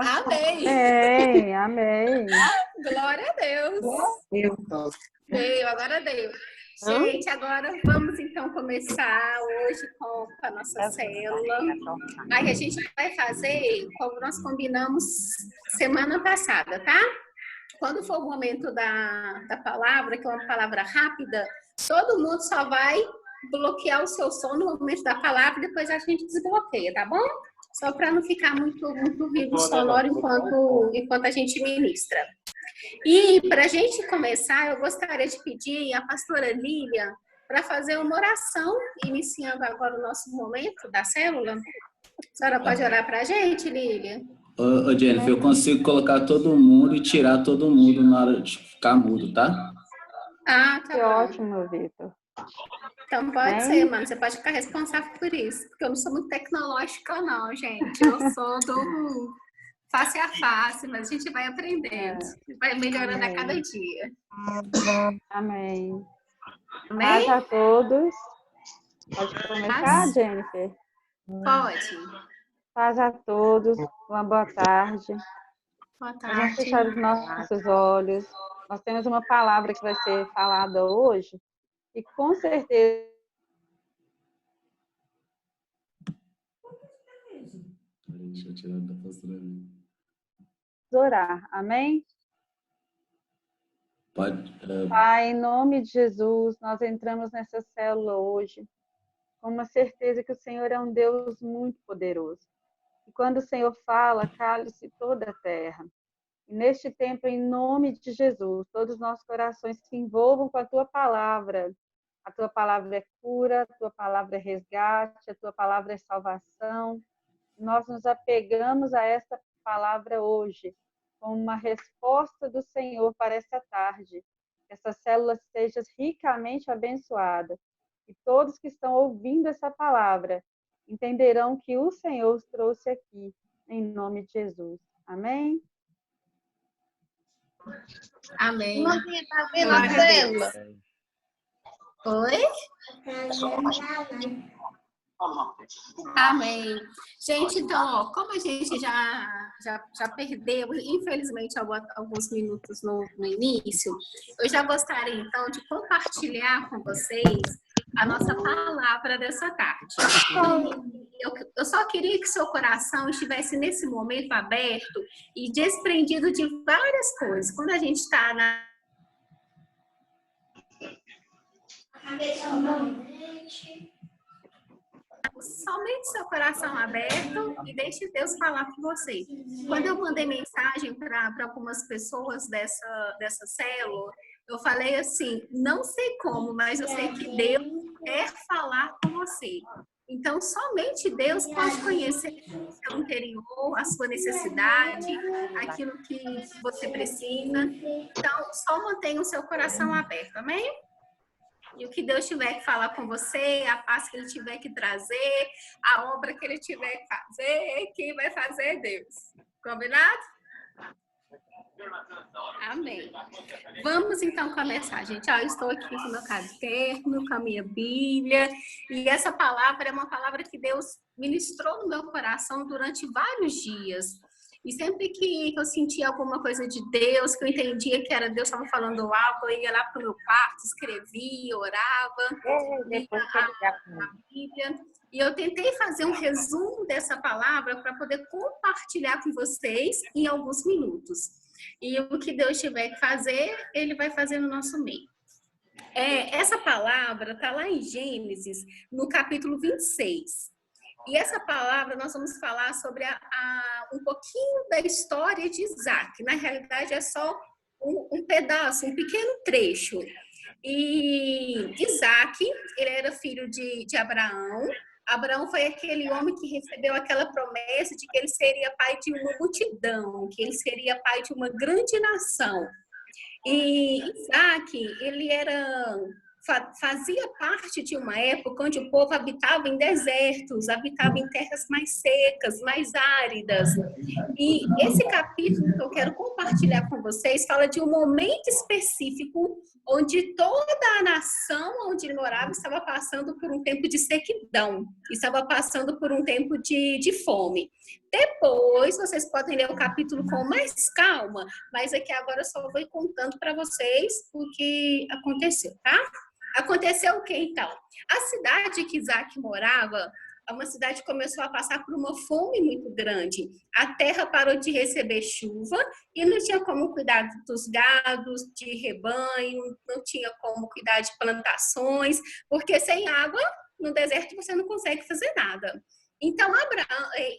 Amém. Amém, amém. Glória a Deus. Eu. Deu, agora deu. Gente, agora vamos então começar hoje com a nossa célula. Aí a gente vai fazer como nós combinamos semana passada, tá? Quando for o momento da palavra, que é uma palavra rápida, todo mundo só vai bloquear o seu som no momento da palavra e depois a gente desbloqueia, tá bom? Só para não ficar muito ruído sonoro enquanto a gente ministra. E para a gente começar, eu gostaria de pedir a pastora Lília para fazer uma oração, iniciando agora o nosso momento da célula. A senhora pode orar para a gente, Lília? Ô, Jennifer, eu consigo colocar todo mundo e tirar todo mundo na hora de ficar mudo, tá? Ah, tá Que bom. ótimo, Vitor. Então pode ser, mano. Você pode ficar responsável por isso. Porque eu não sou muito tecnológica, não, gente. Eu sou do face a face, mas a gente vai aprendendo. Vai melhorando a cada dia. Amém. Amém? Paz a todos. Pode começar, Jennifer? Pode. Paz a todos. Uma boa tarde. Boa Vamos tarde. fechar os nossos olhos. Nós temos uma palavra que vai ser falada hoje. E com certeza Deixa eu tirar da pastora ali. orar. Amém? Pode. Pai, em nome de Jesus, nós entramos nessa célula hoje com uma certeza que o Senhor é um Deus muito poderoso. E quando o Senhor fala, cale-se toda a terra. E neste tempo, em nome de Jesus, todos os nossos corações se envolvam com a Tua palavra. A Tua palavra é cura, a Tua palavra é resgate, a Tua palavra é salvação. Nós nos apegamos a esta palavra hoje, como uma resposta do Senhor para esta tarde. Que essa célula seja ricamente abençoada. E todos que estão ouvindo essa palavra entenderão que o Senhor os trouxe aqui, em nome de Jesus. Amém? Amém. Irmãzinha, tá vendo Glória a a célula? Oi? Amém. Gente, então, ó, como a gente já perdeu, infelizmente, alguns minutos no início, eu já gostaria, então, de compartilhar com vocês a nossa palavra dessa tarde. Eu só queria que seu coração estivesse nesse momento aberto e desprendido de várias coisas. Quando a gente está somente seu coração aberto e deixe Deus falar com você. Quando eu mandei mensagem para algumas pessoas dessa célula, eu falei assim, não sei como, mas eu sei que Deus quer falar com você. Então, somente Deus pode conhecer o seu interior, a sua necessidade, aquilo que você precisa. Então, só mantenha o seu coração aberto, amém? E o que Deus tiver que falar com você, a paz que Ele tiver que trazer, a obra que Ele tiver que fazer, quem vai fazer é Deus. Combinado? Amém. Vamos então começar, gente. Eu estou aqui com o meu caderno, com a minha Bíblia, e essa palavra é uma palavra que Deus ministrou no meu coração durante vários dias. E sempre que eu sentia alguma coisa de Deus, que eu entendia que era Deus estava falando algo, eu ia lá para o meu quarto, escrevia, orava, lia a Bíblia. E eu tentei fazer um resumo dessa palavra para poder compartilhar com vocês em alguns minutos. E o que Deus tiver que fazer, Ele vai fazer no nosso meio. Essa palavra está lá em Gênesis, no capítulo 26. E essa palavra nós vamos falar sobre um pouquinho da história de Isaac. Na realidade, é só um pedaço, um pequeno trecho. E Isaac, ele era filho de Abraão. Abraão foi aquele homem que recebeu aquela promessa de que ele seria pai de uma multidão, que ele seria pai de uma grande nação. E Isaac, ele fazia parte de uma época onde o povo habitava em desertos, habitava em terras mais secas, mais áridas. E esse capítulo que eu quero compartilhar com vocês fala de um momento específico onde toda a nação onde ele morava estava passando por um tempo de sequidão, estava passando por um tempo de fome. Depois, vocês podem ler o capítulo com mais calma, mas aqui agora eu só vou contando para vocês o que aconteceu, tá? Aconteceu o que, então? A cidade que Isaac morava, uma cidade que começou a passar por uma fome muito grande. A terra parou de receber chuva e não tinha como cuidar dos gados, de rebanho, não tinha como cuidar de plantações, porque sem água, no deserto, você não consegue fazer nada. Então,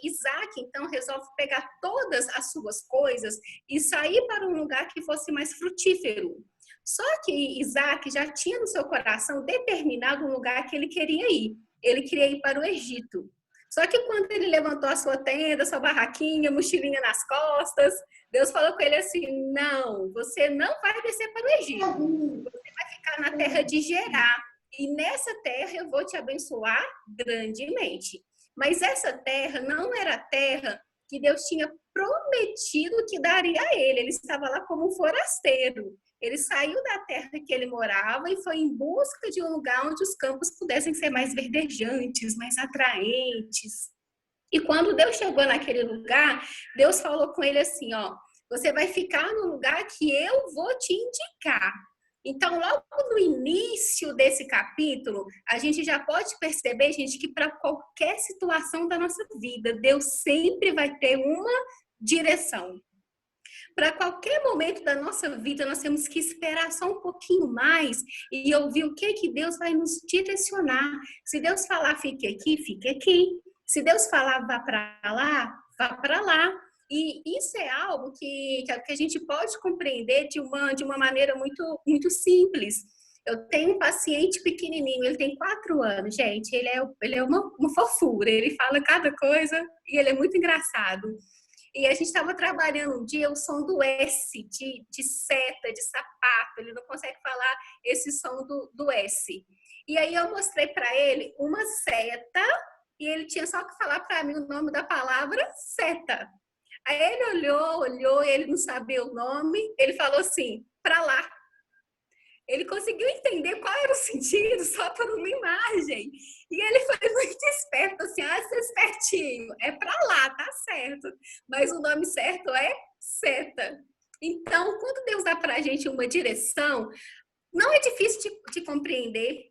Isaac, então, resolve pegar todas as suas coisas e sair para um lugar que fosse mais frutífero. Só que Isaac já tinha no seu coração determinado um lugar que ele queria ir. Ele queria ir para o Egito. Só que quando ele levantou a sua tenda, sua barraquinha, mochilinha nas costas, Deus falou com ele assim, não, você não vai descer para o Egito. Você vai ficar na terra de Gerar. E nessa terra eu vou te abençoar grandemente. Mas essa terra não era a terra que Deus tinha prometido que daria a ele. Ele estava lá como um forasteiro. Ele saiu da terra que ele morava e foi em busca de um lugar onde os campos pudessem ser mais verdejantes, mais atraentes. E quando Deus chegou naquele lugar, Deus falou com ele assim, ó, você vai ficar no lugar que eu vou te indicar. Então, logo no início desse capítulo, a gente já pode perceber, gente, que para qualquer situação da nossa vida, Deus sempre vai ter uma direção. Para qualquer momento da nossa vida, nós temos que esperar só um pouquinho mais e ouvir o que Deus vai nos direcionar. Se Deus falar, fique aqui, fique aqui. Se Deus falar, vá para lá, vá para lá. E isso é algo que a gente pode compreender de uma maneira muito, muito simples. Eu tenho um paciente pequenininho, ele tem 4 anos, gente. Ele é uma fofura, ele fala cada coisa e ele é muito engraçado. E a gente estava trabalhando um dia o som do S, de seta, de sapato. Ele não consegue falar esse som do S. E aí eu mostrei para ele uma seta e ele tinha só que falar para mim o nome da palavra seta. Aí ele olhou, ele não sabia o nome. Ele falou assim, para lá. Ele conseguiu entender qual era o sentido só por uma imagem. E ele foi muito esperto, assim, seu espertinho, é pra lá, tá certo. Mas o nome certo é seta. Então, quando Deus dá pra gente uma direção, não é difícil de compreender.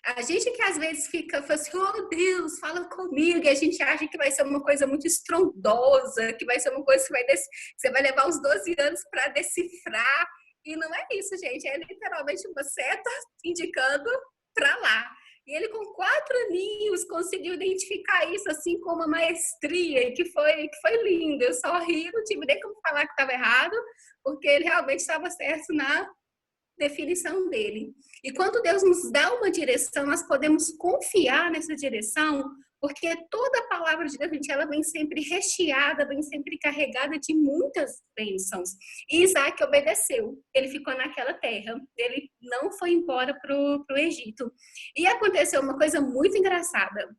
A gente que às vezes fica assim, oh Deus, fala comigo, e a gente acha que vai ser uma coisa muito estrondosa, que vai ser uma coisa que você vai levar uns 12 anos para decifrar. E não é isso, gente. É literalmente uma seta indicando para lá. E ele, com 4 aninhos, conseguiu identificar isso assim com uma maestria, que foi lindo. Eu só ri, não tive nem como falar que estava errado, porque ele realmente estava certo na definição dele. E quando Deus nos dá uma direção, nós podemos confiar nessa direção, porque toda a palavra de Deus, gente, ela vem sempre recheada, vem sempre carregada de muitas bênçãos. E Isaac obedeceu, ele ficou naquela terra, ele não foi embora para o Egito. E aconteceu uma coisa muito engraçada.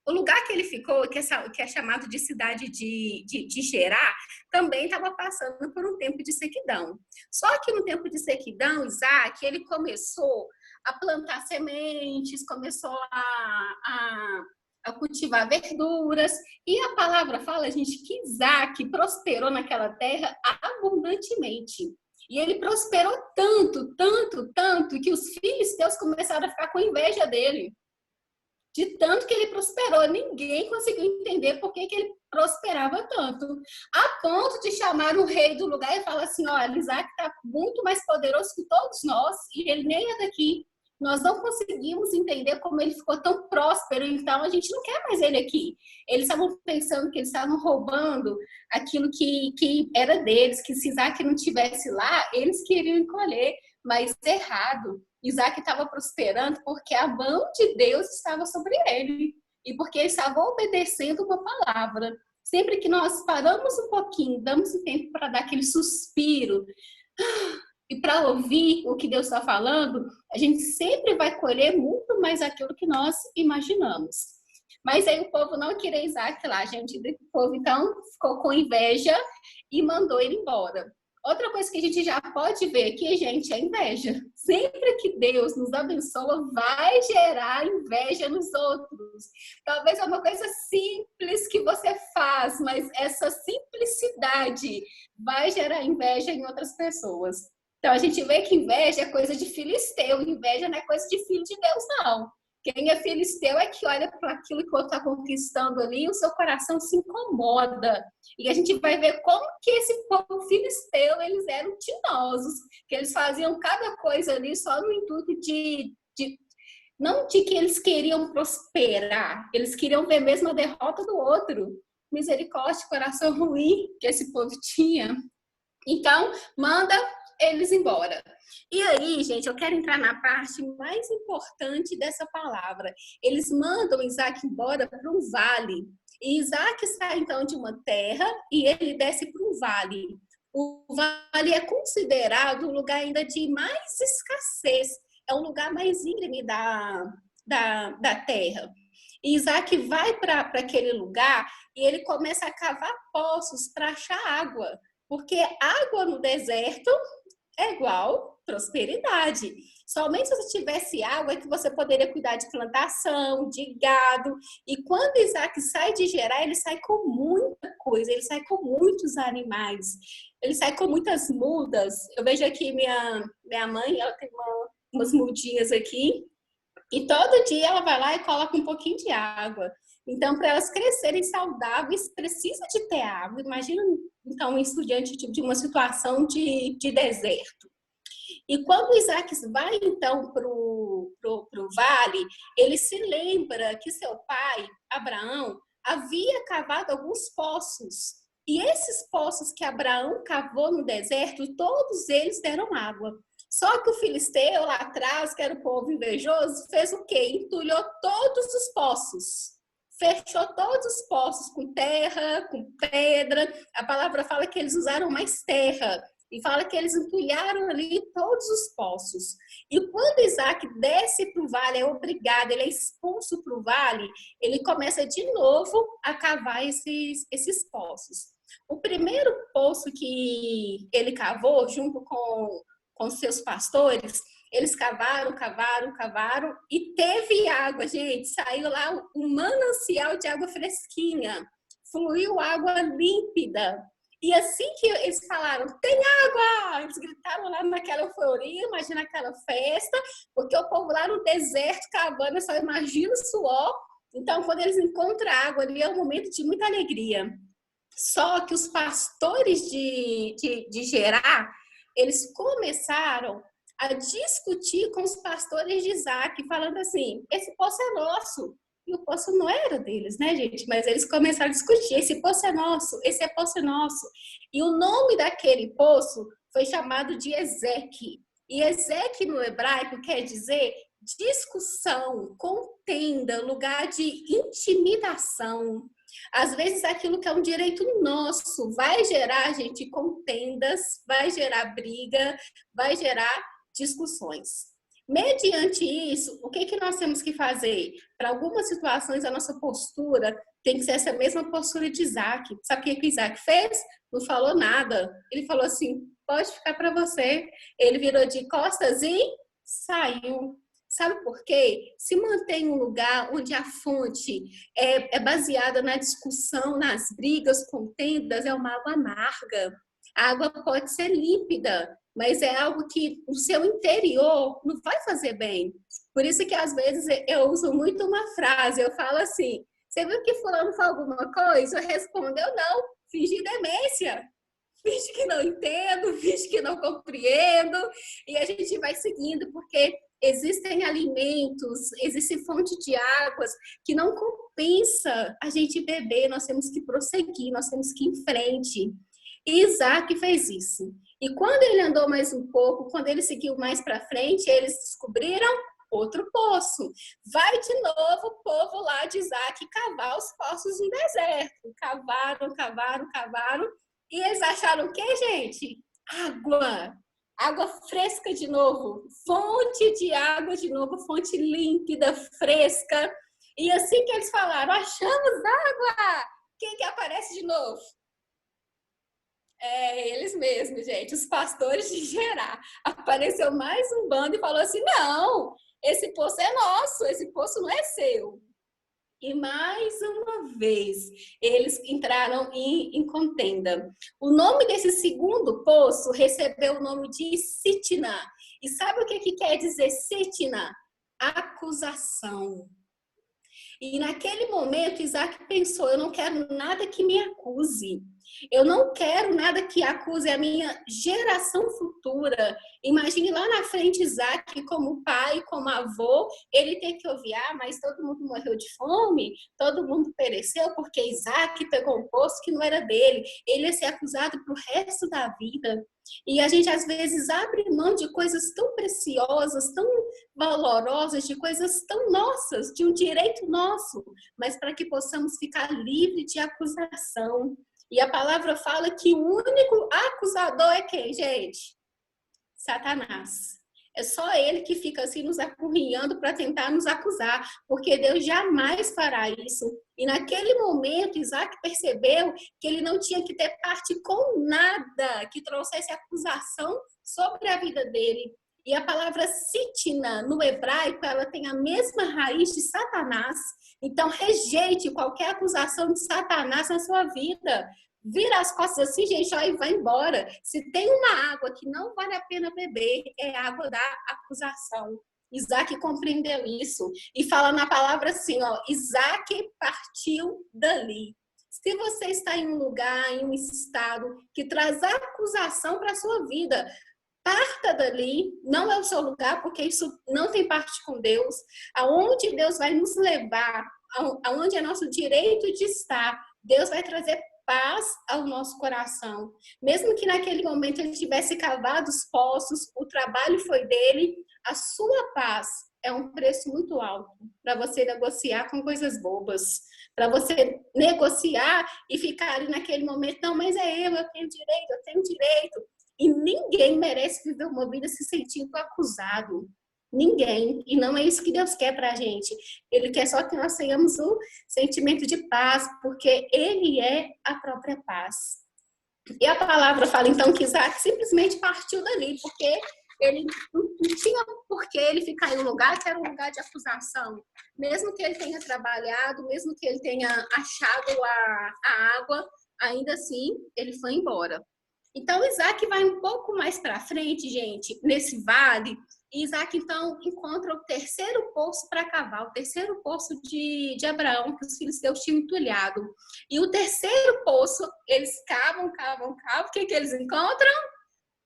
O lugar que ele ficou, que é chamado de cidade de Gerar, também estava passando por um tempo de sequidão. Só que no tempo de sequidão, Isaac, ele começou a plantar sementes, começou a cultivar verduras. E a palavra fala, gente, que Isaac prosperou naquela terra abundantemente. E ele prosperou tanto, tanto, tanto, que os filhos de Deus começaram a ficar com inveja dele. De tanto que ele prosperou, ninguém conseguiu entender por que ele prosperava tanto. A ponto de chamar o rei do lugar e falar assim, olha, Isaac está muito mais poderoso que todos nós e ele nem é daqui. Nós não conseguimos entender como ele ficou tão próspero, então a gente não quer mais ele aqui. Eles estavam pensando que eles estavam roubando aquilo que era deles, que se Isaac não estivesse lá, eles queriam colher, mas errado. Isaac estava prosperando porque a mão de Deus estava sobre ele e porque ele estava obedecendo uma palavra. Sempre que nós paramos um pouquinho, damos um tempo para dar aquele suspiro e para ouvir o que Deus está falando, a gente sempre vai colher muito mais aquilo que nós imaginamos. Mas aí o povo não queria Isaac lá, gente. O povo então ficou com inveja e mandou ele embora. Outra coisa que a gente já pode ver aqui, gente, é inveja. Sempre que Deus nos abençoa, vai gerar inveja nos outros. Talvez é uma coisa simples que você faz, mas essa simplicidade vai gerar inveja em outras pessoas. Então, a gente vê que inveja é coisa de filisteu, inveja não é coisa de filho de Deus, não. Quem é filisteu é que olha para aquilo que o outro está conquistando ali e o seu coração se incomoda. E a gente vai ver como que esse povo filisteu, eles eram tinosos, que eles faziam cada coisa ali só no intuito não de que eles queriam prosperar, eles queriam ver mesmo a derrota do outro. Misericórdia, coração ruim que esse povo tinha. Então, manda eles embora. E aí, gente, eu quero entrar na parte mais importante dessa palavra. Eles mandam Isaac embora para um vale. E Isaac sai, então, de uma terra e ele desce para um vale. O vale é considerado um lugar ainda de mais escassez. É um lugar mais íngreme da terra. E Isaac vai para aquele lugar e ele começa a cavar poços para achar água. Porque água no deserto é igual prosperidade. Somente se você tivesse água é que você poderia cuidar de plantação, de gado. E quando Isaac sai de Gerar, ele sai com muita coisa, ele sai com muitos animais, ele sai com muitas mudas. Eu vejo aqui minha mãe, ela tem umas mudinhas aqui, e todo dia ela vai lá e coloca um pouquinho de água. Então, para elas crescerem saudáveis, precisa de ter água. Imagina, então, um estudante de uma situação de deserto. E quando Isaac vai, então, para o vale, ele se lembra que seu pai, Abraão, havia cavado alguns poços. E esses poços que Abraão cavou no deserto, todos eles deram água. Só que o filisteu lá atrás, que era o povo invejoso, fez o quê? Entulhou todos os poços. Fechou todos os poços com terra, com pedra. A palavra fala que eles usaram mais terra. E fala que eles entulharam ali todos os poços. E quando Isaac desce para o vale, é obrigado, ele é expulso para o vale, ele começa de novo a cavar esses poços. O primeiro poço que ele cavou, junto com seus pastores, eles cavaram e teve água, gente. Saiu lá um manancial de água fresquinha. Fluiu água límpida. E assim que eles falaram, tem água! Eles gritaram lá naquela euforia, imagina aquela festa, porque o povo lá no deserto cavando, só imagina o suor. Então, quando eles encontram água ali, é um momento de muita alegria. Só que os pastores de Gerar, eles começaram a discutir com os pastores de Isaac, falando assim, esse poço é nosso. E o poço não era deles, né, gente? Mas eles começaram a discutir, esse poço é nosso, esse poço é nosso. E o nome daquele poço foi chamado de Ezeque. E Ezeque no hebraico quer dizer discussão, contenda, lugar de intimidação. Às vezes aquilo que é um direito nosso vai gerar, gente, contendas, vai gerar briga, vai gerar discussões. Mediante isso, o que nós temos que fazer? Para algumas situações, a nossa postura tem que ser essa mesma postura de Isaac. Sabe o que Isaac fez? Não falou nada. Ele falou assim, pode ficar para você. Ele virou de costas e saiu. Sabe por quê? Se mantém em um lugar onde a fonte é baseada na discussão, nas brigas, contendas, é uma água amarga. A água pode ser límpida, mas é algo que no seu interior não vai fazer bem. Por isso que às vezes eu uso muito uma frase, eu falo assim, você viu que fulano falou alguma coisa? Respondeu não, fingi demência. Finge que não entendo, finge que não compreendo, e a gente vai seguindo, porque existem alimentos, existe fonte de águas que não compensa a gente beber, nós temos que prosseguir, nós temos que ir em frente. E Isaac fez isso. E quando ele andou mais um pouco, quando ele seguiu mais para frente, eles descobriram outro poço. Vai de novo o povo lá de Isaac cavar os poços no deserto. Cavaram. E eles acharam o quê, gente? Água. Água fresca de novo. Fonte de água de novo. Fonte límpida, fresca. E assim que eles falaram, achamos água. Quem que aparece de novo? É, eles mesmos, gente, os pastores de Gerar. Apareceu mais um bando e falou assim, não, esse poço é nosso, esse poço não é seu. E mais uma vez, eles entraram em contenda. O nome desse segundo poço recebeu o nome de Sitna. E sabe o que quer dizer Sitna? Acusação. E naquele momento, Isaac pensou, eu não quero nada que me acuse. Eu não quero nada que acuse a minha geração futura. Imagine lá na frente Isaac como pai, como avô, ele tem que ouvir, mas todo mundo morreu de fome, todo mundo pereceu porque Isaac pegou um poço que não era dele. Ele ia ser acusado pro resto da vida. E a gente às vezes abre mão de coisas tão preciosas, tão valorosas, de coisas tão nossas, de um direito nosso, mas para que possamos ficar livres de acusação. E a palavra fala que o único acusador é quem, gente? Satanás. É só ele que fica assim nos acurrinhando para tentar nos acusar, porque Deus jamais fará isso. E naquele momento, Isaac percebeu que ele não tinha que ter parte com nada que trouxesse acusação sobre a vida dele. E a palavra Sitna, no hebraico, ela tem a mesma raiz de Satanás. Então, rejeite qualquer acusação de Satanás na sua vida. Vira as costas assim, gente, ó, e vai embora. Se tem uma água que não vale a pena beber, é a água da acusação. Isaac compreendeu isso. E fala na palavra assim, ó, Isaac partiu dali. Se você está em um lugar, em um estado que traz acusação para a sua vida, parta dali, não é o seu lugar, porque isso não tem parte com Deus. Aonde Deus vai nos levar, aonde é nosso direito de estar, Deus vai trazer paz ao nosso coração. Mesmo que naquele momento ele tivesse cavado os poços, o trabalho foi dele, a sua paz é um preço muito alto para você negociar com coisas bobas, para você negociar e ficar ali naquele momento, não, mas é eu tenho direito, eu tenho direito. E ninguém merece viver uma vida se sentindo acusado. Ninguém. E não é isso que Deus quer pra gente. Ele quer só que nós tenhamos o sentimento de paz, porque Ele é a própria paz. E a palavra fala, então, que Isaac simplesmente partiu dali, porque ele não tinha por que ele ficar em um lugar que era um lugar de acusação. Mesmo que ele tenha trabalhado, mesmo que ele tenha achado a água, ainda assim, ele foi embora. Então, Isaac vai um pouco mais para frente, gente, nesse vale, e Isaac, então, encontra o terceiro poço para cavar, o terceiro poço de Abraão, que os filisteus tinham entulhado. E o terceiro poço, eles cavam, o que eles encontram?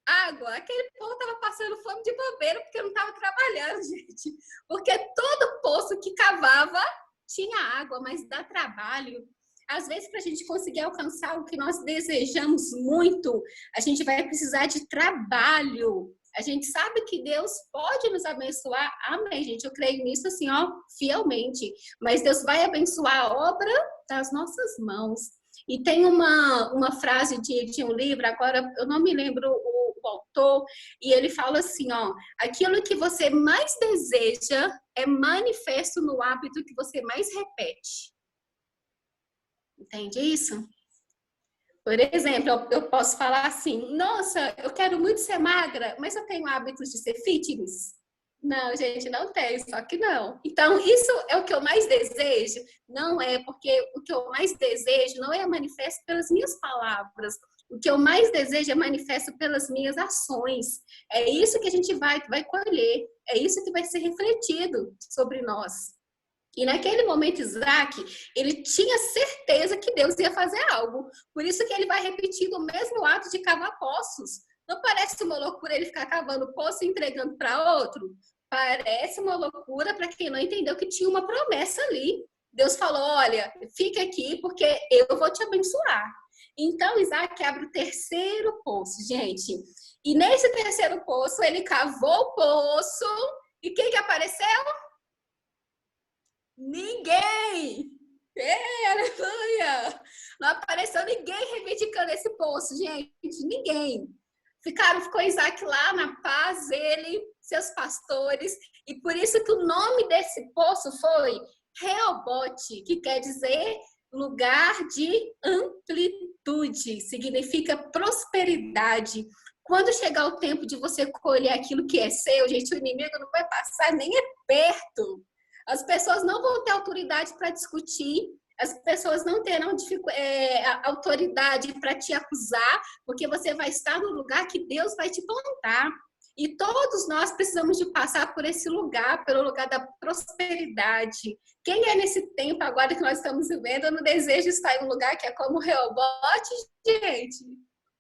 Água. Aquele povo estava passando fome de bobeira, porque não estava trabalhando, gente. Porque todo poço que cavava tinha água, mas dá trabalho. Às vezes, para a gente conseguir alcançar o que nós desejamos muito, a gente vai precisar de trabalho. A gente sabe que Deus pode nos abençoar. Amém, gente. Eu creio nisso assim, ó, fielmente. Mas Deus vai abençoar a obra das nossas mãos. E tem uma frase de um livro, agora eu não me lembro o autor, e ele fala assim, ó, aquilo que você mais deseja é manifesto no hábito que você mais repete. Entende isso? Por exemplo, eu posso falar assim, nossa, eu quero muito ser magra, mas eu tenho hábitos de ser fitness. Não, gente, não tem, só que não. Então, isso é o que eu mais desejo? Não é, porque o que eu mais desejo não é manifesto pelas minhas palavras. O que eu mais desejo é manifesto pelas minhas ações. É isso que a gente vai colher. É isso que vai ser refletido sobre nós. E naquele momento, Isaac, ele tinha certeza que Deus ia fazer algo. Por isso que ele vai repetindo o mesmo ato de cavar poços. Não parece uma loucura ele ficar cavando poço e entregando para outro? Parece uma loucura para quem não entendeu que tinha uma promessa ali. Deus falou, olha, fica aqui porque eu vou te abençoar. Então, Isaac abre o terceiro poço, gente. E nesse terceiro poço, ele cavou o poço. E quem que apareceu? Ninguém! Aleluia! Não apareceu ninguém reivindicando esse poço, gente. Ninguém. Ficou Isaac lá na paz, ele, seus pastores. E por isso que o nome desse poço foi Reobote, que quer dizer lugar de amplitude, significa prosperidade. Quando chegar o tempo de você colher aquilo que é seu, gente, o inimigo não vai passar nem perto. As pessoas não vão ter autoridade para discutir, as pessoas não terão autoridade para te acusar, porque você vai estar no lugar que Deus vai te plantar. E todos nós precisamos de passar por esse lugar, pelo lugar da prosperidade. Quem é nesse tempo agora que nós estamos vivendo, eu não desejo estar em um lugar que é como Reobote, gente.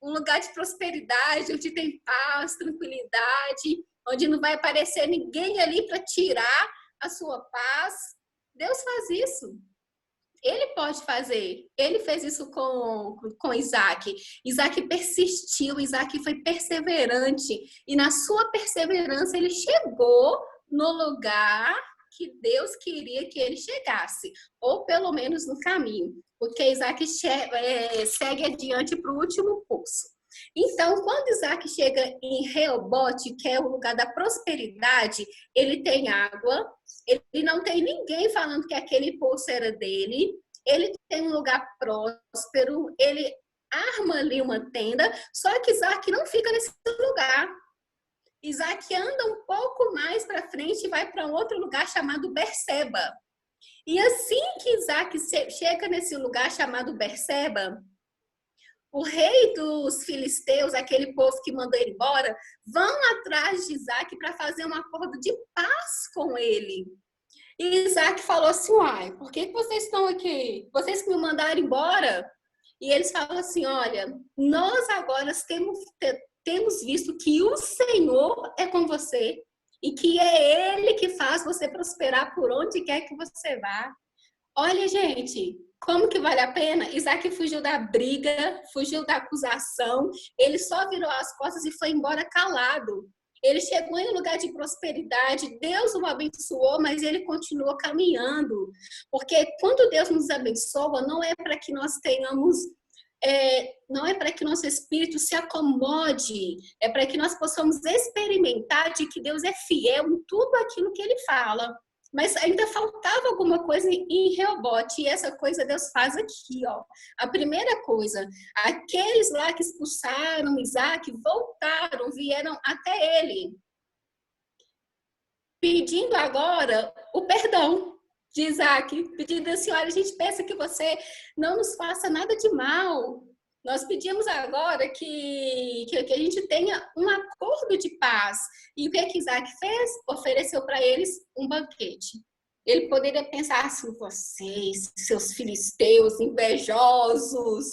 Um lugar de prosperidade, onde tem paz, tranquilidade, onde não vai aparecer ninguém ali para tirar a sua paz. Deus faz isso. Ele pode fazer. Ele fez isso com Isaac. Isaac persistiu, Isaac foi perseverante. E na sua perseverança, ele chegou no lugar que Deus queria que ele chegasse. Ou pelo menos no caminho. Porque Isaac segue adiante para o último poço. Então, quando Isaac chega em Reobote, que é o lugar da prosperidade, ele tem água, ele não tem ninguém falando que aquele poço era dele, ele tem um lugar próspero, ele arma ali uma tenda, só que Isaac não fica nesse lugar. Isaac anda um pouco mais para frente e vai para um outro lugar chamado Berseba. E assim que Isaac chega nesse lugar chamado Berseba, o rei dos filisteus, aquele povo que mandou ele embora, vão atrás de Isaac para fazer um acordo de paz com ele. E Isaac falou assim, uai, por que vocês estão aqui? Vocês que me mandaram embora? E eles falam assim, olha, nós agora temos visto que o Senhor é com você e que é Ele que faz você prosperar por onde quer que você vá. Olha, gente, como que vale a pena? Isaac fugiu da briga, fugiu da acusação, ele só virou as costas e foi embora calado. Ele chegou em um lugar de prosperidade, Deus o abençoou, mas ele continuou caminhando. Porque quando Deus nos abençoa, não é para que nós tenhamos, não é para que nosso espírito se acomode, é para que nós possamos experimentar de que Deus é fiel em tudo aquilo que ele fala. Mas ainda faltava alguma coisa em Reobote, e essa coisa Deus faz aqui, ó. A primeira coisa, aqueles lá que expulsaram Isaac voltaram, vieram até ele, pedindo agora o perdão de Isaac, pedindo assim, olha, a gente pensa que você não nos faça nada de mal. Nós pedimos agora que a gente tenha um acordo de paz. E o que Isaac fez? Ofereceu para eles um banquete. Ele poderia pensar assim, vocês, seus filisteus invejosos,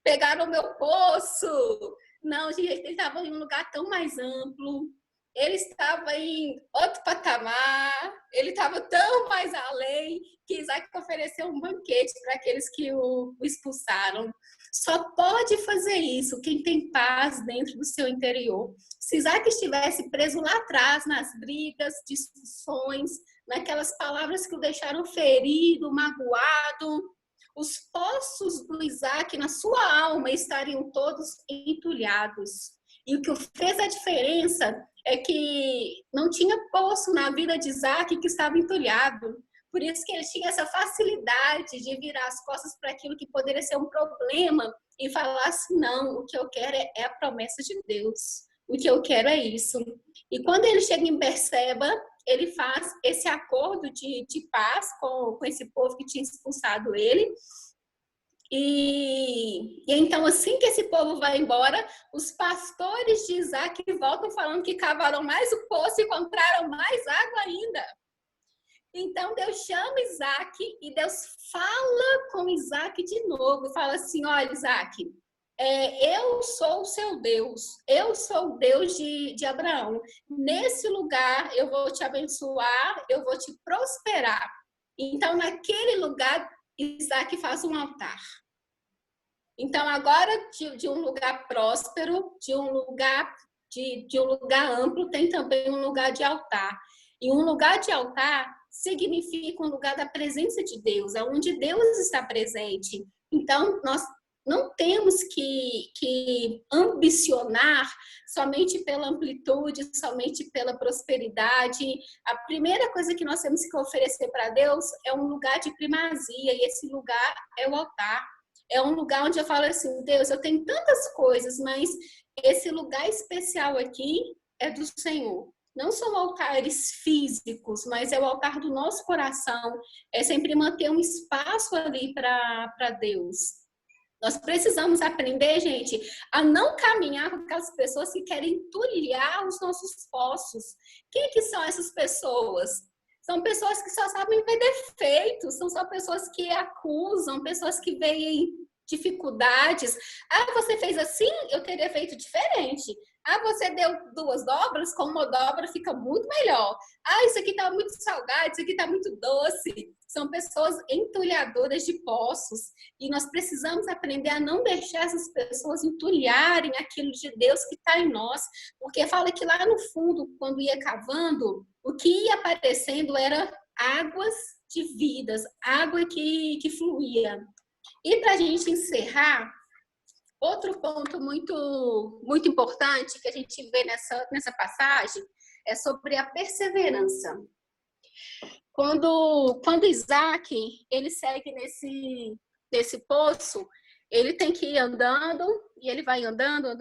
pegaram o meu poço. Não, gente, ele estava em um lugar tão mais amplo. Ele estava em outro patamar, ele estava tão mais além que Isaac ofereceu um banquete para aqueles que o expulsaram. Só pode fazer isso quem tem paz dentro do seu interior. Se Isaac estivesse preso lá atrás, nas brigas, discussões, naquelas palavras que o deixaram ferido, magoado, os poços do Isaac na sua alma estariam todos entulhados. E o que fez a diferença é que não tinha poço na vida de Isaac que estava entulhado. Por isso que ele tinha essa facilidade de virar as costas para aquilo que poderia ser um problema e falar assim, não, o que eu quero é a promessa de Deus. O que eu quero é isso. E quando ele chega em Berseba, ele faz esse acordo de paz com esse povo que tinha expulsado ele. E então, assim que esse povo vai embora, os pastores de Isaac voltam falando que cavaram mais o poço e encontraram mais água ainda. Então, Deus chama Isaac e Deus fala com Isaac de novo. Fala assim, olha, Isaac, eu sou o seu Deus. Eu sou o Deus de Abraão. Nesse lugar, eu vou te abençoar, eu vou te prosperar. Então, naquele lugar, Isaac faz um altar. Então, agora, de um lugar próspero, de um lugar amplo, tem também um lugar de altar. E um lugar de altar significa um lugar da presença de Deus, onde Deus está presente. Então, nós não temos que ambicionar somente pela amplitude, somente pela prosperidade. A primeira coisa que nós temos que oferecer para Deus é um lugar de primazia, e esse lugar é o altar. É um lugar onde eu falo assim, Deus, eu tenho tantas coisas, mas esse lugar especial aqui é do Senhor. Não são altares físicos, mas é o altar do nosso coração. É sempre manter um espaço ali para Deus. Nós precisamos aprender, gente, a não caminhar com aquelas pessoas que querem entulhar os nossos poços. Quem que são essas pessoas? São pessoas que só sabem ver defeitos, são só pessoas que acusam, pessoas que veem dificuldades. Ah, você fez assim? Eu teria feito diferente. Ah, você deu 2 dobras, com uma dobra fica muito melhor. Ah, isso aqui está muito salgado, isso aqui está muito doce. São pessoas entulhadoras de poços. E nós precisamos aprender a não deixar essas pessoas entulharem aquilo de Deus que está em nós. Porque fala que lá no fundo, quando ia cavando, o que ia aparecendo era águas de vidas, água que fluía. E para a gente encerrar, outro ponto muito importante que a gente vê nessa passagem é sobre a perseverança. Quando Isaac ele segue nesse poço, ele tem que ir andando, e ele vai andando,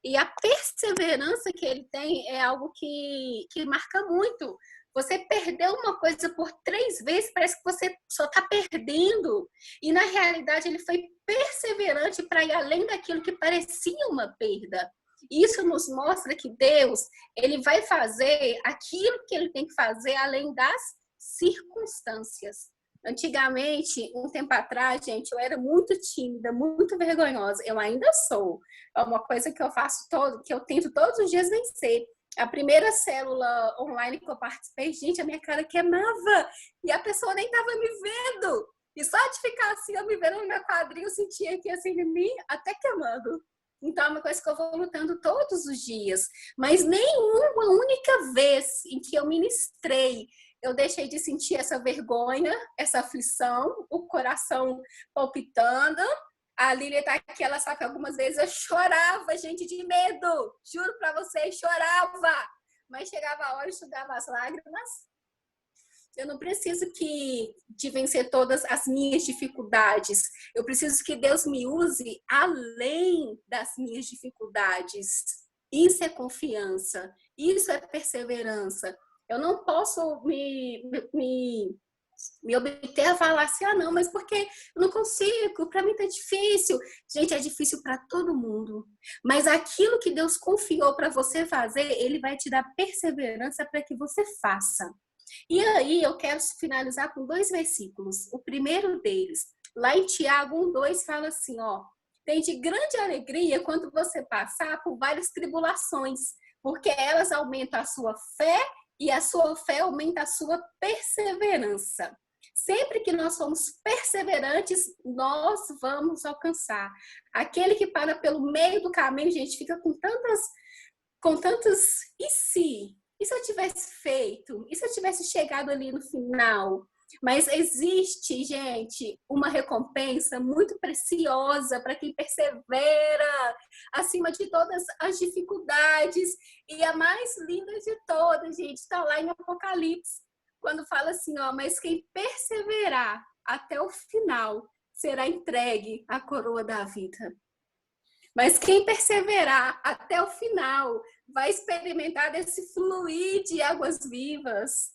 e a perseverança que ele tem é algo que marca muito. Você perdeu uma coisa por 3 vezes, parece que você só está perdendo. E, na realidade, ele foi perseverante para ir além daquilo que parecia uma perda. Isso nos mostra que Deus, ele vai fazer aquilo que ele tem que fazer além das circunstâncias. Antigamente, um tempo atrás, gente, eu era muito tímida, muito vergonhosa. Eu ainda sou. É uma coisa que eu faço que eu tento todos os dias vencer. A primeira célula online que eu participei, gente, a minha cara queimava. E a pessoa nem estava me vendo. E só de ficar assim, eu me vendo no meu quadril, eu sentia aqui assim de mim, até queimando. Então, é uma coisa que eu vou lutando todos os dias. Mas nenhuma única vez em que eu ministrei, eu deixei de sentir essa vergonha, essa aflição, o coração palpitando. A Lília tá aqui, ela sabe que algumas vezes eu chorava, gente, de medo. Juro pra vocês, chorava. Mas chegava a hora, enxugava as lágrimas. Eu não preciso de vencer todas as minhas dificuldades. Eu preciso que Deus me use além das minhas dificuldades. Isso é confiança. Isso é perseverança. Eu não posso me obter a falar assim, não, mas porque eu não consigo, para mim tá difícil. Gente, é difícil para todo mundo. Mas aquilo que Deus confiou para você fazer, Ele vai te dar perseverança para que você faça. E aí eu quero finalizar com 2 versículos. O primeiro deles, lá em Tiago 1:2, fala assim, tem de grande alegria quando você passar por várias tribulações, porque elas aumentam a sua fé, e a sua fé aumenta a sua perseverança. Sempre que nós somos perseverantes, nós vamos alcançar. Aquele que para pelo meio do caminho, gente, fica com tantas e se? E se eu tivesse feito? E se eu tivesse chegado ali no final? Mas existe, gente, uma recompensa muito preciosa para quem persevera acima de todas as dificuldades. E a mais linda de todas, gente, está lá em Apocalipse, quando fala assim, mas quem perseverar até o final será entregue à coroa da vida. Mas quem perseverar até o final vai experimentar desse fluir de águas vivas.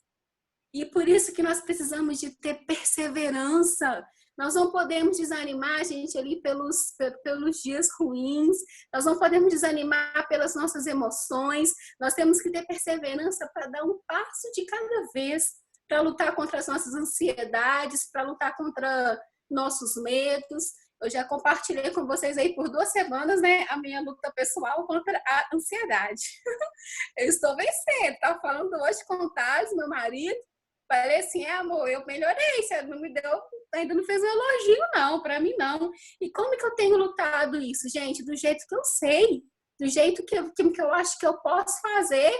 E por isso que nós precisamos de ter perseverança. Nós não podemos desanimar, gente, ali pelos dias ruins. Nós não podemos desanimar pelas nossas emoções. Nós temos que ter perseverança para dar um passo de cada vez, para lutar contra as nossas ansiedades, para lutar contra nossos medos. Eu já compartilhei com vocês aí por 2 semanas, né, a minha luta pessoal contra a ansiedade. Eu estou vencendo. Estava falando hoje com o Thales, meu marido. Falei assim, amor, eu melhorei. Você não me deu, ainda não fez um elogio, não, para mim não. E como que eu tenho lutado isso, gente? Do jeito que eu sei, do jeito que eu acho que eu posso fazer.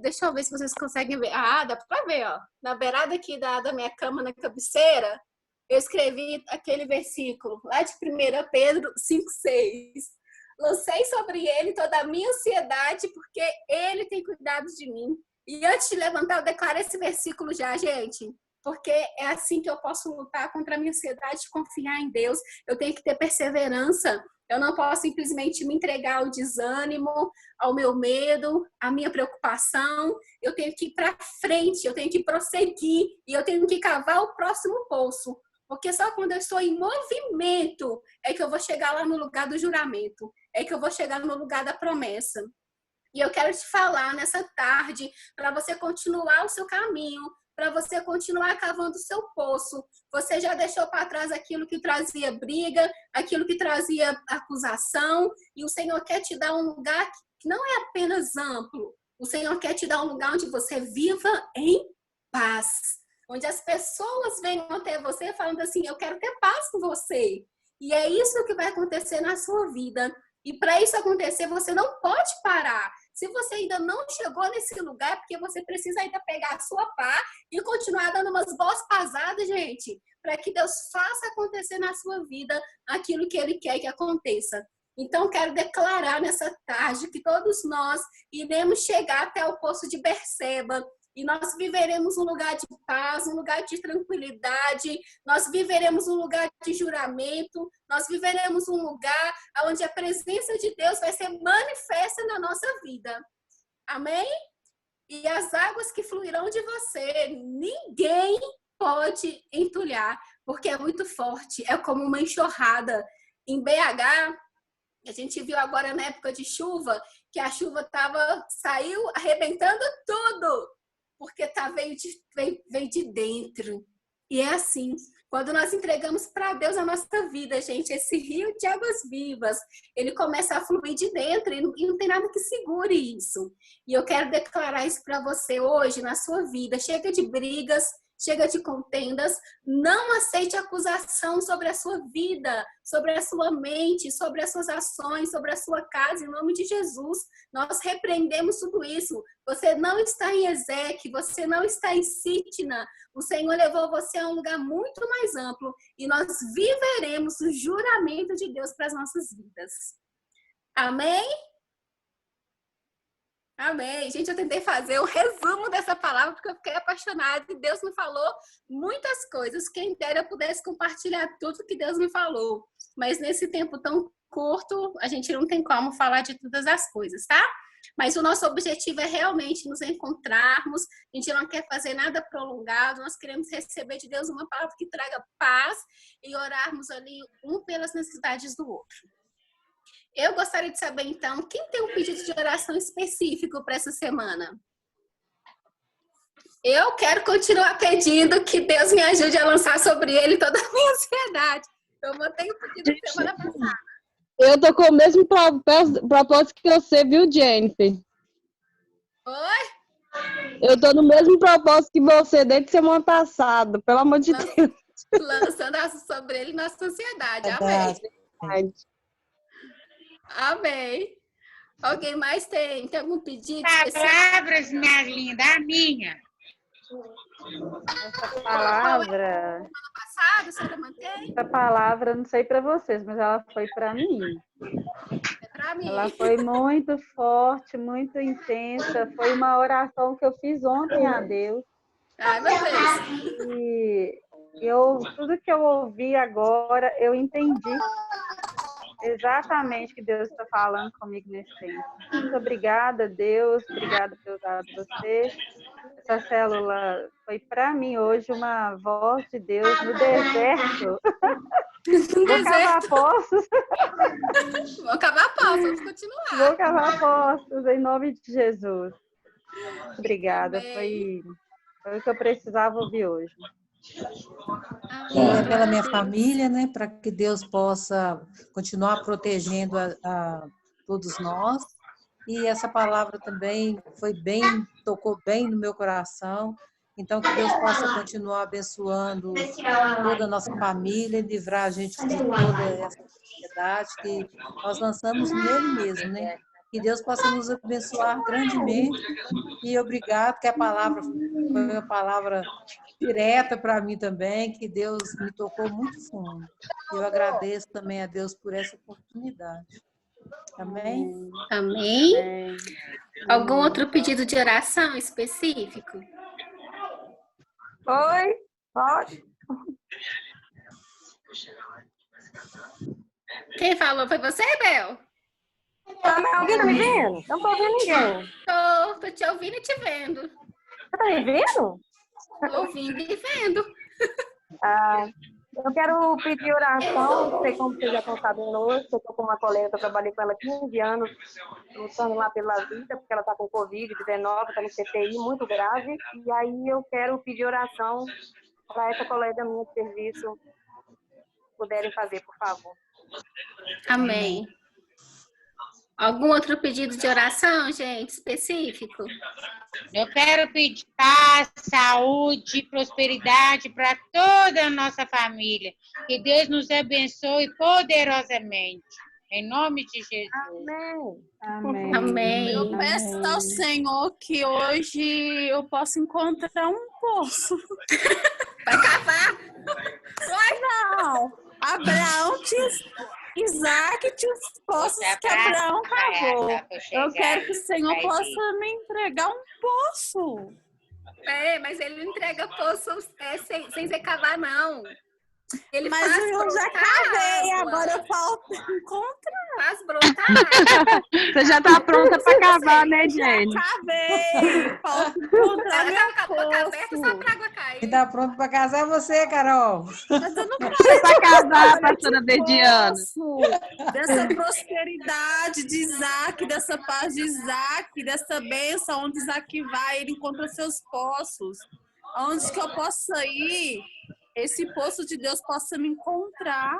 Deixa eu ver se vocês conseguem ver. Ah, dá para ver, na beirada aqui da minha cama, na cabeceira, eu escrevi aquele versículo lá de 1 Pedro 5,6. Lancei sobre ele toda a minha ansiedade, porque ele tem cuidado de mim. E antes de levantar, eu declaro esse versículo já, gente. Porque é assim que eu posso lutar contra a minha ansiedade de confiar em Deus. Eu tenho que ter perseverança. Eu não posso simplesmente me entregar ao desânimo, ao meu medo, à minha preocupação. Eu tenho que ir para frente, eu tenho que prosseguir e eu tenho que cavar o próximo poço. Porque só quando eu estou em movimento é que eu vou chegar lá no lugar do juramento, é que eu vou chegar no lugar da promessa. E eu quero te falar nessa tarde para você continuar o seu caminho, para você continuar cavando o seu poço. Você já deixou para trás aquilo que trazia briga, aquilo que trazia acusação, e o Senhor quer te dar um lugar que não é apenas amplo. O Senhor quer te dar um lugar onde você viva em paz, onde as pessoas venham até você falando assim, eu quero ter paz com você. E é isso que vai acontecer na sua vida. E para isso acontecer, você não pode parar. Se você ainda não chegou nesse lugar, é porque você precisa ainda pegar a sua pá e continuar dando umas boas pasadas, gente, para que Deus faça acontecer na sua vida aquilo que Ele quer que aconteça. Então, quero declarar nessa tarde que todos nós iremos chegar até o poço de Berseba, e nós viveremos um lugar de paz, um lugar de tranquilidade, nós viveremos um lugar de juramento, nós viveremos um lugar onde a presença de Deus vai ser manifesta na nossa vida. Amém? E as águas que fluirão de você, ninguém pode entulhar, porque é muito forte, é como uma enxurrada. Em BH, a gente viu agora na época de chuva, que a chuva saiu arrebentando tudo. Porque veio de dentro. E é assim, quando nós entregamos para Deus a nossa vida, gente, esse rio de águas vivas, ele começa a fluir de dentro e não tem nada que segure isso. E eu quero declarar isso para você hoje, na sua vida. Chega de brigas, chega de contendas, não aceite acusação sobre a sua vida, sobre a sua mente, sobre as suas ações, sobre a sua casa, em nome de Jesus. Nós repreendemos tudo isso. Você não está em Ezequiel, você não está em Sitna. O Senhor levou você a um lugar muito mais amplo e nós viveremos o juramento de Deus para as nossas vidas. Amém? Amém. Gente, eu tentei fazer um resumo dessa palavra porque eu fiquei apaixonada e Deus me falou muitas coisas. Quem dera eu pudesse compartilhar tudo que Deus me falou. Mas nesse tempo tão curto, a gente não tem como falar de todas as coisas, tá? Mas o nosso objetivo é realmente nos encontrarmos. A gente não quer fazer nada prolongado. Nós queremos receber de Deus uma palavra que traga paz e orarmos ali um pelas necessidades do outro. Eu gostaria de saber, então, quem tem um pedido de oração específico para essa semana? Eu quero continuar pedindo que Deus me ajude a lançar sobre ele toda a minha ansiedade. Eu botei o pedido de semana passada. Eu tô com o mesmo propósito que você, viu, Jennifer? Oi? Eu tô no mesmo propósito que você desde semana passada, pelo amor de Deus. Lançando sobre ele nossa ansiedade. Amém. Amém. Alguém mais tem algum pedido? Palavras, minha linda, a minha. Essa palavra, essa palavra, não sei para vocês, mas ela foi para mim. É para mim. Ela foi muito forte, muito intensa. Foi uma oração que eu fiz ontem a Deus. Ai, meu Deus. E tudo que eu ouvi agora, eu entendi exatamente o que Deus está falando comigo nesse tempo. Muito obrigada, Deus. Obrigada por usar você. Essa célula foi para mim hoje uma voz de Deus no deserto. Vou cavar poços. Vou cavar poços, vamos continuar. Vou cavar poços, em nome de Jesus. Obrigada, foi o que eu precisava ouvir hoje. É pela minha família, né, para que Deus possa continuar protegendo a todos nós. E essa palavra também tocou bem no meu coração. Então, que Deus possa continuar abençoando toda a nossa família, livrar a gente de toda essa ansiedade que nós lançamos nele mesmo, né? Que Deus possa nos abençoar grandemente. E obrigado, que a palavra foi uma palavra direta para mim também, que Deus me tocou muito fundo. Eu agradeço também a Deus por essa oportunidade. Amém? Amém. Amém. Algum outro pedido de oração específico? Oi, pode? Quem falou? Foi você, Bel? Alguém tá me vendo? Não tô ouvindo ninguém. Tô te ouvindo e te vendo. Você tá me vendo? Tô ouvindo e vendo. Ah, eu quero pedir oração, não sei como vocês já estão sabendo hoje, eu tô com uma colega que eu trabalhei com ela 15 anos, lutando lá pela vida, porque ela tá com Covid-19, tá no CTI, muito grave, e aí eu quero pedir oração para essa colega minha de serviço puderem fazer, por favor. Amém. Algum outro pedido de oração, gente, específico? Eu quero pedir paz, saúde e prosperidade para toda a nossa família. Que Deus nos abençoe poderosamente. Em nome de Jesus. Amém. Amém. Amém. Eu peço ao Senhor que hoje eu possa encontrar um poço. Vai cavar. Não, Abraão tinha... Isaac tinha os poços que Abraão cavou. Eu quero que o Senhor possa me entregar um poço. Mas ele não entrega poço sem ser cavar, não. Ele Mas faz eu já brotar cavei, água. agora falta encontrar. Faz brotar. Você já tá pronta para cavar, né, Jenny? Cavei, falta encontrar Ela tava com a meu boca aberta só poço. pra água cair. Quem está pronto para casar é você, Carol. Mas eu não Para casar, pastora Verdiana. dessa prosperidade de Isaac, dessa paz de Isaac, dessa bênção, onde Isaac vai, ele encontra seus poços. Onde que eu possa ir, esse poço de Deus possa me encontrar.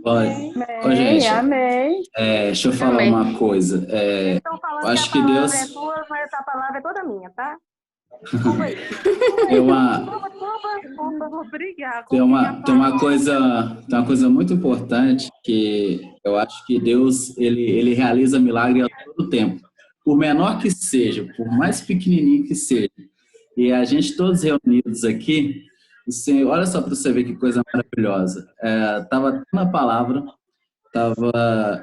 Olha, ô, gente, Amém. deixa eu falar Amém. uma coisa. Eles estão falando acho que a que palavra Deus- é tua, mas essa palavra é toda minha, tá? Desculpa aí. Desculpa. Obrigada. Tem uma coisa muito importante que eu acho que Deus ele realiza milagre a todo tempo. Por menor que seja, por mais pequenininho que seja. E a gente todos reunidos aqui, o Senhor, olha só para você ver que coisa maravilhosa. Estava na palavra,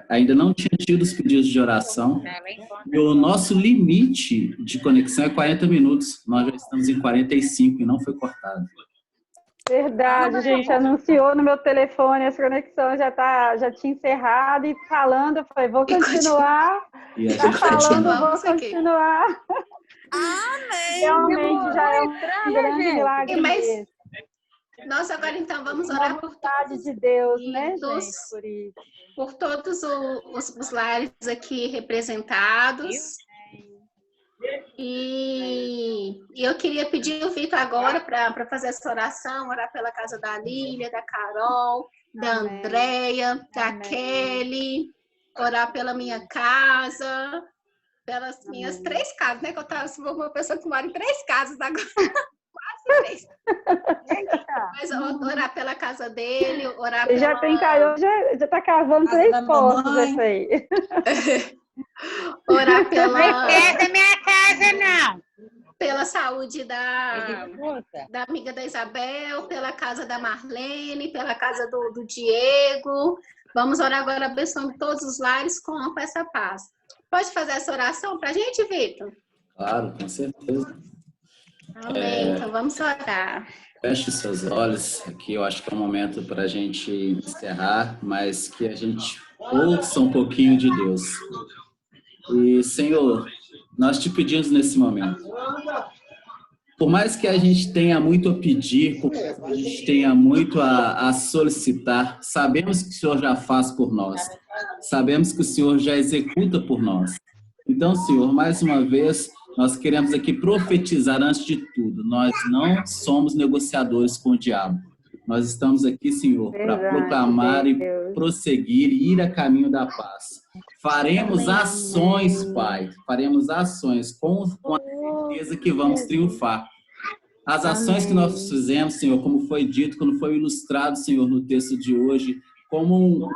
ainda não tinha tido os pedidos de oração. E o nosso limite de conexão é 40 minutos. Nós já estamos em 45 e não foi cortado. Verdade, gente. Anunciou no meu telefone, essa conexão já tinha encerrado e falando, eu falei, vou continuar. E a Tá gente falando, continua. vou Vamos aqui. continuar. Amém. Realmente já é um grande milagre Mas- mesmo. Nós agora, então, vamos Uma orar por vontade de Deus, né, Deus. gente? Por isso. por todos os lares aqui representados. E eu queria pedir o Vitor agora para fazer essa oração, orar pela casa da Lília, da Carol, da Amém. Andréia, da Amém. Kelly, orar pela minha casa, pelas minhas Amém. 3 casas, né? Que eu sou uma pessoa que mora em 3 casas agora. Quase 3. Mas orar pela casa dele, orar Ele pela... já tem caiu, já tá cavando Casa 3 da poços mamãe. esse aí. Orar Não pela... é da minha casa, não. pela saúde da Escuta. amiga da Isabel, pela casa da Marlene, pela casa do Diego. Vamos orar agora abençoando todos os lares com essa paz. Pode fazer essa oração para a gente, Vitor? Claro, com certeza. Amém. Então vamos orar. Feche seus olhos. Aqui eu acho que é um momento para a gente encerrar, mas que a gente ouça um pouquinho de Deus. E, Senhor, nós te pedimos nesse momento. Por mais que a gente tenha muito a pedir, por mais que a gente tenha muito a solicitar, sabemos que o Senhor já faz por nós. Sabemos que o Senhor já executa por nós. Então, Senhor, mais uma vez, nós queremos aqui profetizar antes de tudo. Nós não somos negociadores com o diabo. Nós estamos aqui, Senhor, para Verdade, proclamar e Deus. prosseguir e ir a caminho da paz. Faremos ações, Pai. Faremos ações com a certeza que vamos triunfar. As ações que nós fizemos, Senhor, como foi dito, como foi ilustrado, Senhor, no texto de hoje, como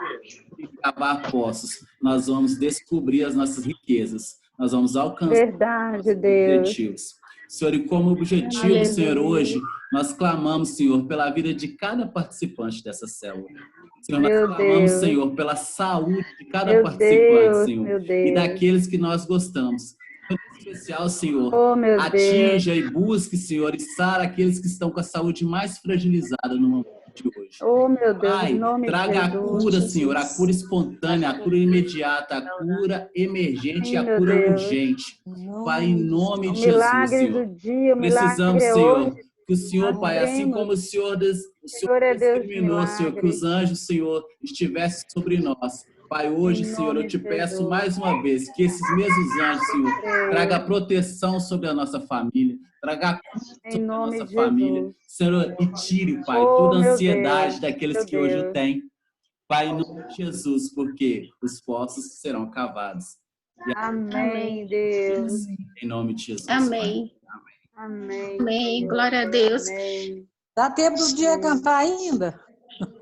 e cavar poços, nós vamos descobrir as nossas riquezas, nós vamos alcançar Verdade, nossos Deus. objetivos. Senhor, e como objetivo, Senhor, hoje, nós clamamos, Senhor, pela vida de cada participante dessa célula. Senhor, nós Meu clamamos, Deus. Senhor, pela saúde de cada Meu participante, Deus, Senhor, meu e Deus. daqueles que nós gostamos. Em especial, Senhor, Oh, meu Deus. atinja e busque, Senhor, e sara aqueles que estão com a saúde mais fragilizada no momento de hoje. Oh, meu Deus, Pai, em nome de traga a Jesus. cura, Senhor, a cura espontânea, a cura imediata, a cura emergente e Sim, a meu cura Deus. urgente. Pai, em nome O de Jesus, milagre do Senhor. dia, o Precisamos, milagre é Senhor, hoje. que o Senhor, Nós Pai, assim cremos. como o Senhor Senhor é Deus de determinou, Senhor, que milagre. os anjos, Senhor, estivessem sobre nós. Pai, hoje, Em Senhor, eu nome te de peço Jesus. mais uma vez que esses mesmos anjos, Senhor, Creio. traga proteção sobre a nossa família, traga a cura Em sobre a nome nossa de família. Jesus. Senhor, e tire, Pai, Oh, toda a meu ansiedade Deus, daqueles meu que hoje Deus. têm. Pai, em nome de Jesus, porque os poços serão cavados. E Amém, Deus. em nome de Jesus. Amém. Amém. Amém. Senhor. Glória a Deus. Amém. Dá tempo do dia cantar ainda?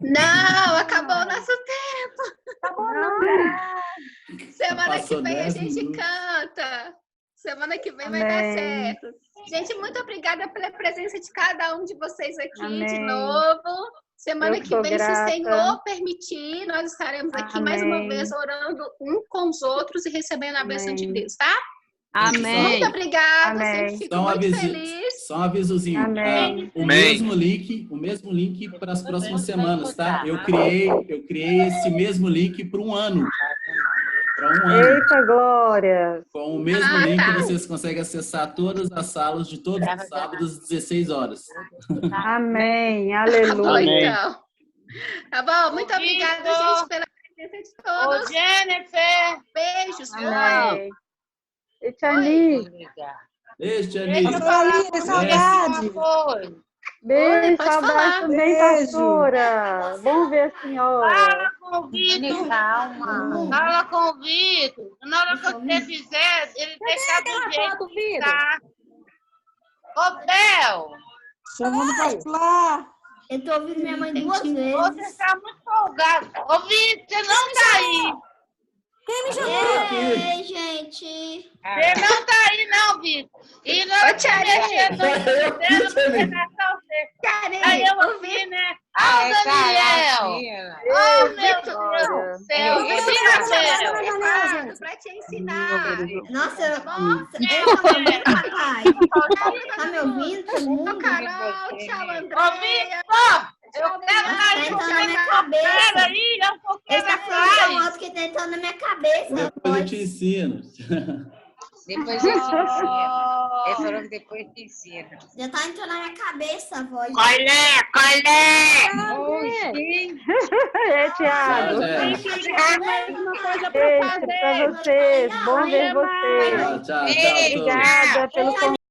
Não, acabou o nosso tempo. Semana que Passou vem a 10 gente minutos. canta. Semana que vem vai dar Amém. certo. Gente, muito obrigada pela presença de cada um de vocês aqui de Amém. novo. Semana Eu que sou vem, se o grata. Senhor permitir, nós estaremos aqui mais uma Amém. vez orando um com os outros e recebendo a bênção de Amém. Deus, tá? Amém. Muito obrigada, Amém. sempre fico Só um muito aviso, feliz. só um avisozinho. Amém. O mesmo link para as próximas semanas, tá? Eu criei esse mesmo link para um ano. Para um ano. Eita, glória. Com o mesmo Ah, link, tá. vocês conseguem acessar todas as salas de todos os sábados, às 16 horas. Amém. Tá bom, Aleluia. então. Tá bom? Muito obrigada, gente, pela presença de Ô, todos. Jennifer! Beijos. Oi. Amém. E Tiani, Beijo, Deixa Tiani. eu falar Oi, com saudade. uma coisa. beijo, pode saudade falar. também, Beijo. pastora. Bom ver a senhora. Fala com o Vitor. Fala com o Vitor. Na hora que você fizer, ele deixar do jeito que tá. Ô, Bel, Chama no particular. Eu tô ouvindo minha mãe duas você vezes. tá muito folgado. Ô, Vitor, você não tá aí. Ei, gente. Você não tá aí, não, Vitor. E na hora que você mexer no dela, você nasceu você. Aí eu ouvi, né? Ah, o Daniel. Oh, meu Deus do céu. E Rafael? Pra te ensinar. Nossa, eu É, tô ouvindo, papai. Tá me ouvindo, todo Ô, mundo? Carol, tchau, Ô, Andréia. Vitor, eu quero Nossa, sair tá com entrando na minha você cabeça. aí, eu vou Ele querer tá falando tão sair. alto que tá entrando na minha cabeça, Depois eu rapaz. te ensino. Depois eu te ensino. Ele falou que depois te ensina. Já tá entrando na minha cabeça a voz. Colé! Ei, Tiago. Tchau, gente. Uma coisa pra Beijo fazer. pra vocês. Bom ver vocês. Tchau, tchau, tchau. Obrigada pelo convite.